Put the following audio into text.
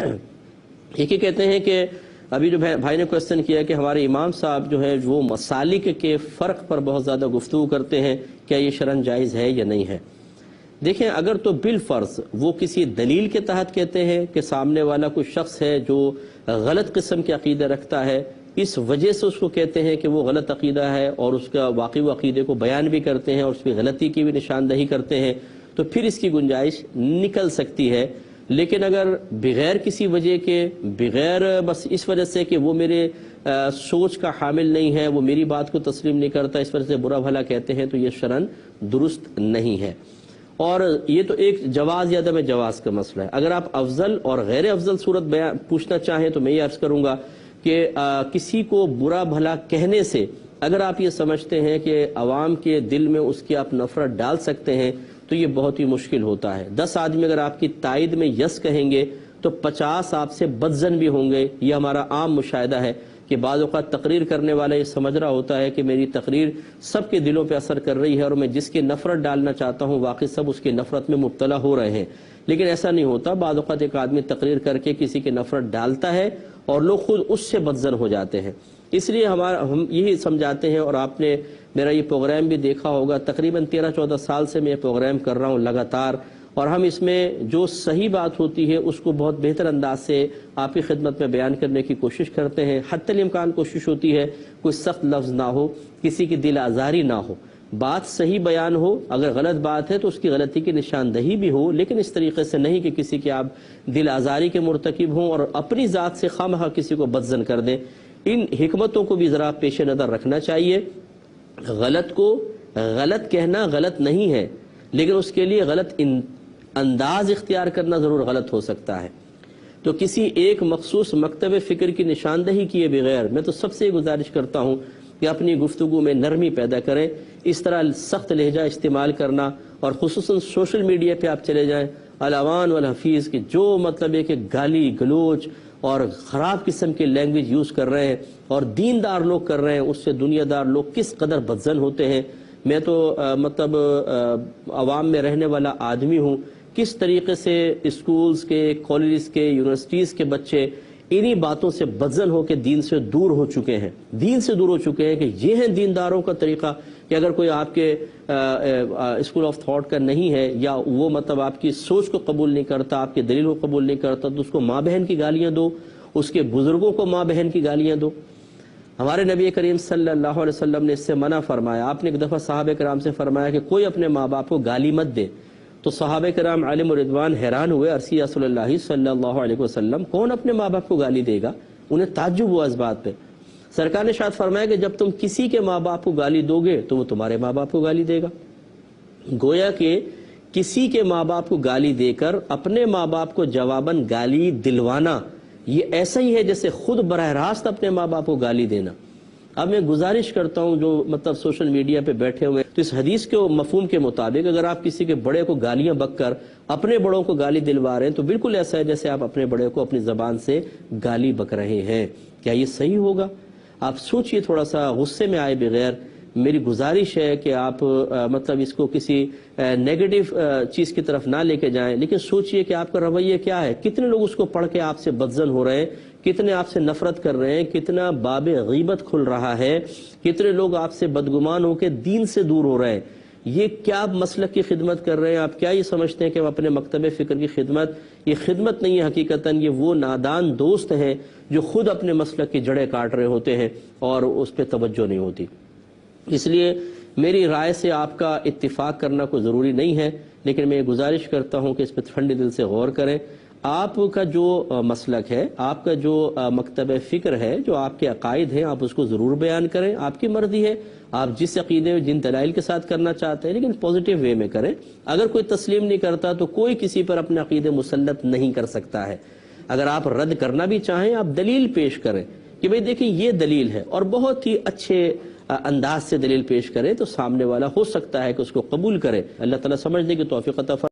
ایک ہی کہتے ہیں کہ ابھی جو بھائی نے کوشچن کیا کہ ہمارے امام صاحب جو ہے وہ مسالک کے فرق پر بہت زیادہ گفتگو کرتے ہیں، کیا یہ شرعاً جائز ہے یا نہیں ہے؟ دیکھیں، اگر تو بالفرض وہ کسی دلیل کے تحت کہتے ہیں کہ سامنے والا کوئی شخص ہے جو غلط قسم کے عقیدہ رکھتا ہے، اس وجہ سے اس کو کہتے ہیں کہ وہ غلط عقیدہ ہے، اور اس کا واقعی وہ عقیدے کو بیان بھی کرتے ہیں اور اس کی غلطی کی بھی نشاندہی کرتے ہیں، تو پھر اس کی گنجائش نکل سکتی ہے۔ لیکن اگر بغیر کسی وجہ کے، بغیر بس اس وجہ سے کہ وہ میرے سوچ کا حامل نہیں ہے، وہ میری بات کو تسلیم نہیں کرتا، اس وجہ سے برا بھلا کہتے ہیں، تو یہ شرعاً درست نہیں ہے۔ اور یہ تو ایک جواز یا عدم جواز کا مسئلہ ہے۔ اگر آپ افضل اور غیر افضل صورت پوچھنا چاہیں تو میں یہ عرض کروں گا کہ کسی کو برا بھلا کہنے سے اگر آپ یہ سمجھتے ہیں کہ عوام کے دل میں اس کی آپ نفرت ڈال سکتے ہیں تو یہ بہت ہی مشکل ہوتا ہے۔ 10 آدمی اگر آپ کی تائید میں یس کہیں گے تو 50 آپ سے بدظن بھی ہوں گے۔ یہ ہمارا عام مشاہدہ ہے کہ بعض اوقات تقریر کرنے والا یہ سمجھ رہا ہوتا ہے کہ میری تقریر سب کے دلوں پہ اثر کر رہی ہے اور میں جس کی نفرت ڈالنا چاہتا ہوں واقعی سب اس کی نفرت میں مبتلا ہو رہے ہیں، لیکن ایسا نہیں ہوتا۔ بعض اوقات ایک آدمی تقریر کر کے کسی کی نفرت ڈالتا ہے اور لوگ خود اس سے بدظن ہو جاتے ہیں۔ اس لیے ہم یہی سمجھاتے ہیں، اور آپ نے میرا یہ پروگرام بھی دیکھا ہوگا، تقریباً 13-14 سال سے میں یہ پروگرام کر رہا ہوں لگاتار، اور ہم اس میں جو صحیح بات ہوتی ہے اس کو بہت بہتر انداز سے آپ کی خدمت میں بیان کرنے کی کوشش کرتے ہیں۔ حتی الامکان کوشش ہوتی ہے کوئی سخت لفظ نہ ہو، کسی کی دل آزاری نہ ہو، بات صحیح بیان ہو، اگر غلط بات ہے تو اس کی غلطی کی نشاندہی بھی ہو، لیکن اس طریقے سے نہیں کہ کسی کے آپ دل آزاری کے مرتکب ہوں اور اپنی ذات سے خواہ کسی کو بدظن کر دیں۔ ان حکمتوں کو بھی ذرا پیش نظر رکھنا چاہیے۔ غلط کو غلط کہنا غلط نہیں ہے، لیکن اس کے لیے غلط انداز اختیار کرنا ضرور غلط ہو سکتا ہے۔ تو کسی ایک مخصوص مکتب فکر کی نشاندہی کیے بغیر میں تو سب سے گزارش کرتا ہوں کہ اپنی گفتگو میں نرمی پیدا کریں۔ اس طرح سخت لہجہ استعمال کرنا، اور خصوصاً سوشل میڈیا پہ آپ چلے جائیں، الاوان والحفیظ کی جو مطلب ہے کہ گالی گلوچ اور خراب قسم کی لینگویج یوز کر رہے ہیں اور دیندار لوگ کر رہے ہیں، اس سے دنیا دار لوگ کس قدر بدظن ہوتے ہیں۔ میں تو مطلب عوام میں رہنے والا آدمی ہوں، کس طریقے سے اسکولز کے، کالجز کے، یونیورسٹیز کے بچے انہی باتوں سے بدظن ہو کے دین سے دور ہو چکے ہیں، دین سے دور ہو چکے ہیں، کہ یہ ہے دینداروں کا طریقہ کہ اگر کوئی آپ کے اسکول آف تھاٹ کا نہیں ہے، یا وہ مطلب آپ کی سوچ کو قبول نہیں کرتا، آپ کے دلیل کو قبول نہیں کرتا، تو اس کو ماں بہن کی گالیاں دو، اس کے بزرگوں کو ماں بہن کی گالیاں دو۔ ہمارے نبی کریم صلی اللہ علیہ وسلم نے اس سے منع فرمایا۔ آپ نے ایک دفعہ صحابہ کرام سے فرمایا کہ کوئی اپنے ماں باپ کو گالی مت دے، تو صحابہ کرام علیہم رضوان حیران ہوئے، عرصی رسول اللہ صلی اللہ علیہ وسلم کون اپنے ماں باپ کو گالی دے گا؟ انہیں تعجب ہوا اس بات پہ۔ سرکار نے شاید فرمایا کہ جب تم کسی کے ماں باپ کو گالی دو گے تو وہ تمہارے ماں باپ کو گالی دے گا۔ گویا کہ کسی کے ماں باپ کو گالی دے کر اپنے ماں باپ کو جواباً گالی دلوانا، یہ ایسا ہی ہے جیسے خود براہ راست اپنے ماں باپ کو گالی دینا۔ اب میں گزارش کرتا ہوں جو مطلب سوشل میڈیا پہ بیٹھے ہوئے، تو اس حدیث کے مفہوم کے مطابق اگر آپ کسی کے بڑے کو گالیاں بک کر اپنے بڑوں کو گالی دلوا رہے ہیں تو بالکل ایسا ہے جیسے آپ اپنے بڑے کو اپنی زبان سے گالی بک رہے ہیں۔ کیا یہ صحیح ہوگا؟ آپ سوچئے، تھوڑا سا غصے میں آئے بغیر۔ میری گزارش ہے کہ آپ مطلب اس کو کسی نیگیٹو چیز کی طرف نہ لے کے جائیں، لیکن سوچئے کہ آپ کا رویہ کیا ہے۔ کتنے لوگ اس کو پڑھ کے آپ سے بدظن ہو رہے ہیں، کتنے آپ سے نفرت کر رہے ہیں، کتنا باب غیبت کھل رہا ہے، کتنے لوگ آپ سے بدگمان ہو کے دین سے دور ہو رہے ہیں۔ یہ کیا مسلک کی خدمت کر رہے ہیں؟ آپ کیا یہ سمجھتے ہیں کہ اپنے مکتب فکر کی خدمت؟ یہ خدمت نہیں ہے حقیقتاً، یہ وہ نادان دوست ہیں جو خود اپنے مسلک کی جڑیں کاٹ رہے ہوتے ہیں اور اس پہ توجہ نہیں ہوتی۔ اس لیے میری رائے سے آپ کا اتفاق کرنا کوئی ضروری نہیں ہے، لیکن میں یہ گزارش کرتا ہوں کہ اس پہ ٹھنڈے دل سے غور کریں۔ آپ کا جو مسلک ہے، آپ کا جو مکتب فکر ہے، جو آپ کے عقائد ہیں، آپ اس کو ضرور بیان کریں۔ آپ کی مرضی ہے، آپ جس عقیدے جن دلائل کے ساتھ کرنا چاہتے ہیں، لیکن پازیٹیو وے میں کریں۔ اگر کوئی تسلیم نہیں کرتا تو کوئی کسی پر اپنے عقیدے مسلط نہیں کر سکتا ہے۔ اگر آپ رد کرنا بھی چاہیں، آپ دلیل پیش کریں کہ بھئی دیکھیں یہ دلیل ہے، اور بہت ہی اچھے انداز سے دلیل پیش کریں، تو سامنے والا ہو سکتا ہے کہ اس کو قبول کرے۔ اللہ تعالیٰ سمجھنے کی توفیق عطا فرمائے۔